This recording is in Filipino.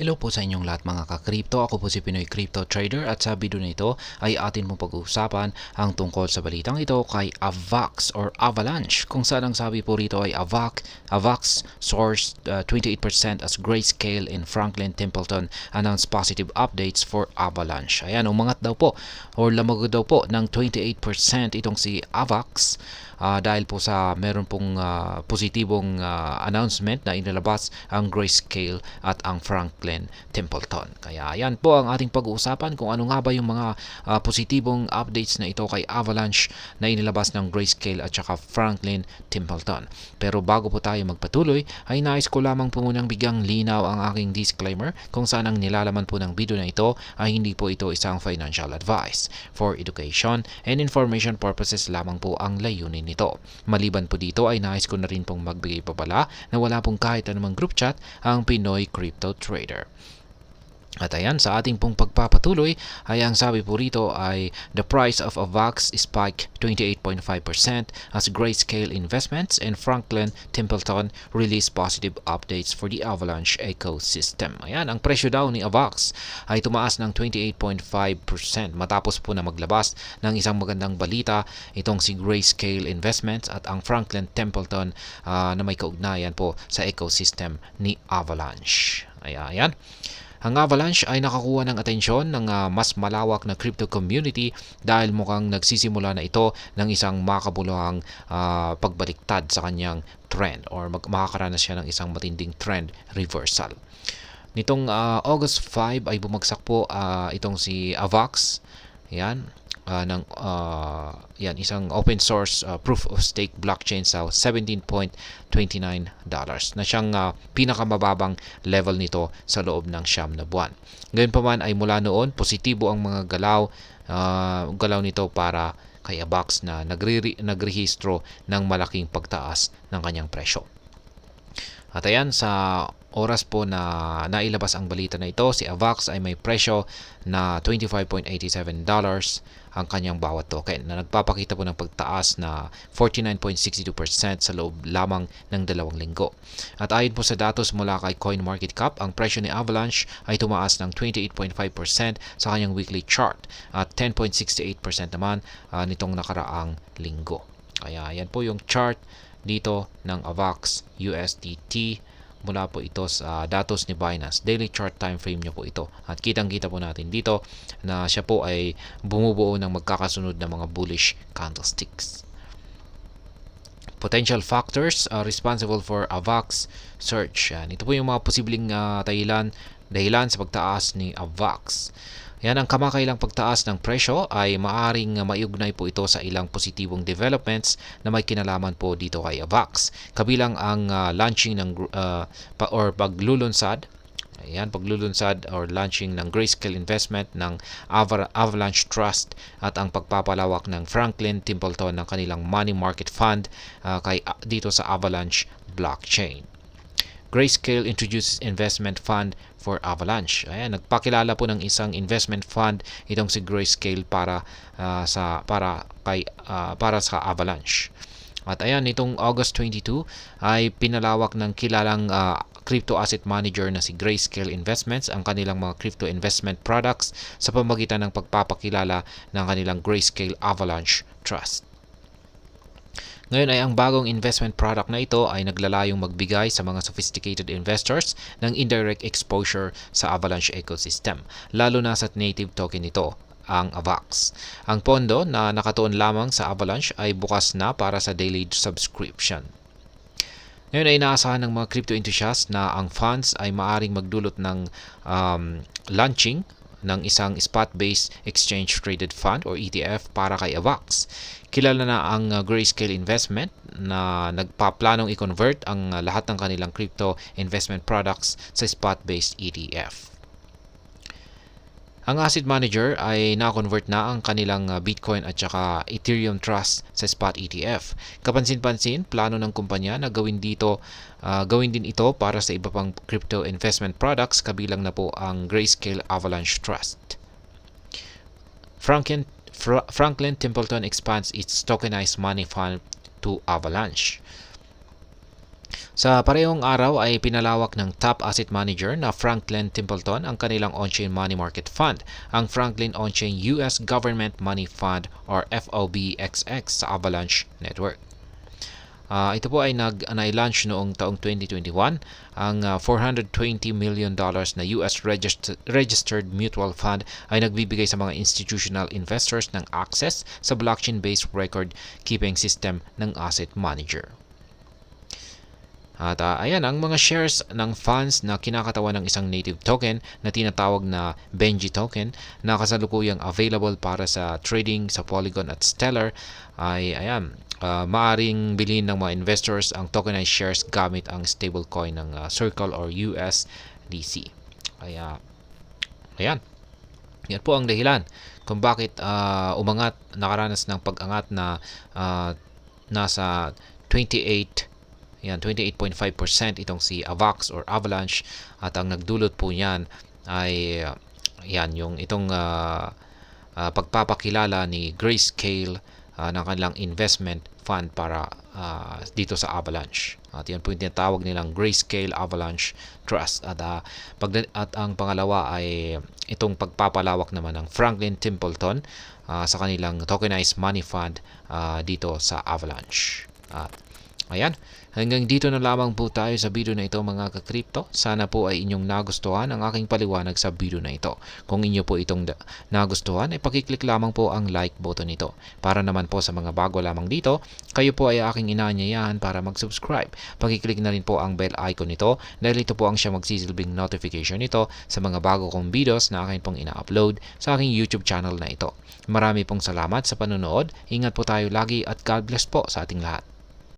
Hello po sa inyong lahat mga ka-crypto. Ako po si Pinoy Crypto Trader at sa video na ito ay atin mong pag-uusapan ang tungkol sa balitang ito kay AVAX or Avalanche. Kung saan ang sabi po rito ay AVAX sourced 28% as Grayscale in Franklin Templeton announced positive updates for Avalanche. Ayan, umangat daw po or lamagod daw po ng 28% itong si AVAX dahil po sa meron pong positibong announcement na inilabas ang Grayscale at ang Franklin Templeton. Kaya yan po ang ating pag-uusapan kung ano nga ba yung mga positibong updates na ito kay Avalanche na inilabas ng Grayscale at saka Franklin Templeton. Pero bago po tayo magpatuloy ay nais ko lamang po munang bigyang linaw ang aking disclaimer kung saan ang nilalaman po ng video na ito ay hindi po ito isang financial advice. For education and information purposes lamang po ang layunin nito. Maliban po dito ay nais ko na rin pong magbigay papala na wala pong kahit anumang group chat ang Pinoy Crypto Trader. At ayan, sa ating pong pagpapatuloy ay ang sabi po rito ay the price of AVAX spiked 28.5% as Grayscale Investments and Franklin Templeton release positive updates for the Avalanche ecosystem. Ayan, ang presyo daw ni AVAX ay tumaas ng 28.5% matapos po na maglabas ng isang magandang balita itong si Grayscale Investments at ang Franklin Templeton na may kaugnayan po sa ecosystem ni Avalanche. Ayan. Ang Avalanche ay nakakuha ng atensyon ng mas malawak na crypto community dahil mukhang nagsisimula na ito ng isang makabuluhang pagbaliktad sa kanyang trend or makakaranas siya ng isang matinding trend reversal. Nitong August 5 ay bumagsak po itong si AVAX. Yan, isang open source proof of stake blockchain sa $17.29 na siyang pinakamababang level nito sa loob ng 9 na buwan. Ngayon pa man ay mula noon positibo ang mga galaw nito para kay AVAX na nagrehistro ng malaking pagtaas ng kanyang presyo. At ayan, sa oras po na nailabas ang balita na ito, si AVAX ay may presyo na $25.87 ang kanyang bawat token na nagpapakita po ng pagtaas na 49.62% sa loob lamang ng 2 linggo. At ayon po sa datos mula kay CoinMarketCap, ang presyo ni Avalanche ay tumaas ng 28.5% sa kanyang weekly chart at 10.68% naman nitong nakaraang linggo. Kaya yan po yung chart dito ng AVAX USDT mula po ito sa datos ni Binance. Daily chart time frame niya po ito. At kitang-kita po natin dito na siya po ay bumubuo ng magkakasunod na mga bullish candlesticks. Potential factors responsible for AVAX surge. Ito po yung mga posibleng dahilan sa pagtaas ni AVAX. Yan, ang kamakailang pagtaas ng presyo ay maaring maiugnay po ito sa ilang positibong developments na may kinalaman po dito kay AVAX. Kabilang ang launching ng paglulunsad or launching ng Grayscale Investment ng Avalanche Trust at ang pagpapalawak ng Franklin Templeton ng kanilang money market fund dito sa Avalanche blockchain. Grayscale introduces investment fund for Avalanche. Ayan, nagpakilala po ng isang investment fund itong si Grayscale para sa Avalanche. At ayan, itong August 22 ay pinalawak ng kilalang crypto asset manager na si Grayscale Investments ang kanilang mga crypto investment products sa pamamagitan ng pagpapakilala ng kanilang Grayscale Avalanche Trust. Ngayon ay ang bagong investment product na ito ay naglalayong magbigay sa mga sophisticated investors ng indirect exposure sa Avalanche ecosystem, lalo na sa native token nito, ang AVAX. Ang pondo na nakatuon lamang sa Avalanche ay bukas na para sa daily subscription. Ngayon ay inaasahan ng mga crypto enthusiasts na ang funds ay maaring magdulot ng launching ng isang spot-based exchange-traded fund or ETF para kay AVAX. Kilala na ang Grayscale Investment na nagpaplanong i-convert ang lahat ng kanilang crypto investment products sa spot-based ETF. Ang asset manager ay na-convert na ang kanilang Bitcoin at saka Ethereum Trust sa spot ETF. Kapansin-pansin, plano ng kumpanya na gawin din ito para sa iba pang crypto investment products kabilang na po ang Grayscale Avalanche Trust. Franklin Templeton expands its tokenized money fund to Avalanche. Sa parehong araw ay pinalawak ng top asset manager na Franklin Templeton ang kanilang on-chain money market fund, ang Franklin On-Chain US Government Money Fund or FOBXX sa Avalanche Network. Ito po ay na-launch noong taong 2021. Ang $420 million na US registered mutual fund ay nagbibigay sa mga institutional investors ng access sa blockchain-based record-keeping system ng asset manager. At ayan, ang mga shares ng funds na kinakatawan ng isang native token na tinatawag na Benji token na kasalukuyang available para sa trading sa Polygon at Stellar ay ayan, maaring bilhin ng mga investors ang tokenized shares gamit ang stablecoin ng Circle or USDC. Kaya ayan, yan po ang dahilan kung bakit nakaranas ng pag-angat na nasa 28.5% itong si AVAX or Avalanche, at ang nagdulot po niyan ay itong pagpapakilala ni Grayscale ng kanilang investment fund para dito sa Avalanche. At yan po yung tinatawag nilang Grayscale Avalanche Trust. At ang pangalawa ay itong pagpapalawak naman ng Franklin Templeton sa kanilang tokenized money fund dito sa Avalanche. Ayan, hanggang dito na lamang po tayo sa video na ito mga ka-crypto. Sana po ay inyong nagustuhan ang aking paliwanag sa video na ito. Kung inyo po itong nagustuhan, ay pakiclick lamang po ang like button nito. Para naman po sa mga bago lamang dito, kayo po ay aking inaanyayahan para mag-subscribe. Pakiclick na rin po ang bell icon nito dahil ito po ang siya magsisilbing notification nito sa mga bago kong videos na akin pong ina-upload sa aking YouTube channel na ito. Marami pong salamat sa panonood. Ingat po tayo lagi at God bless po sa ating lahat.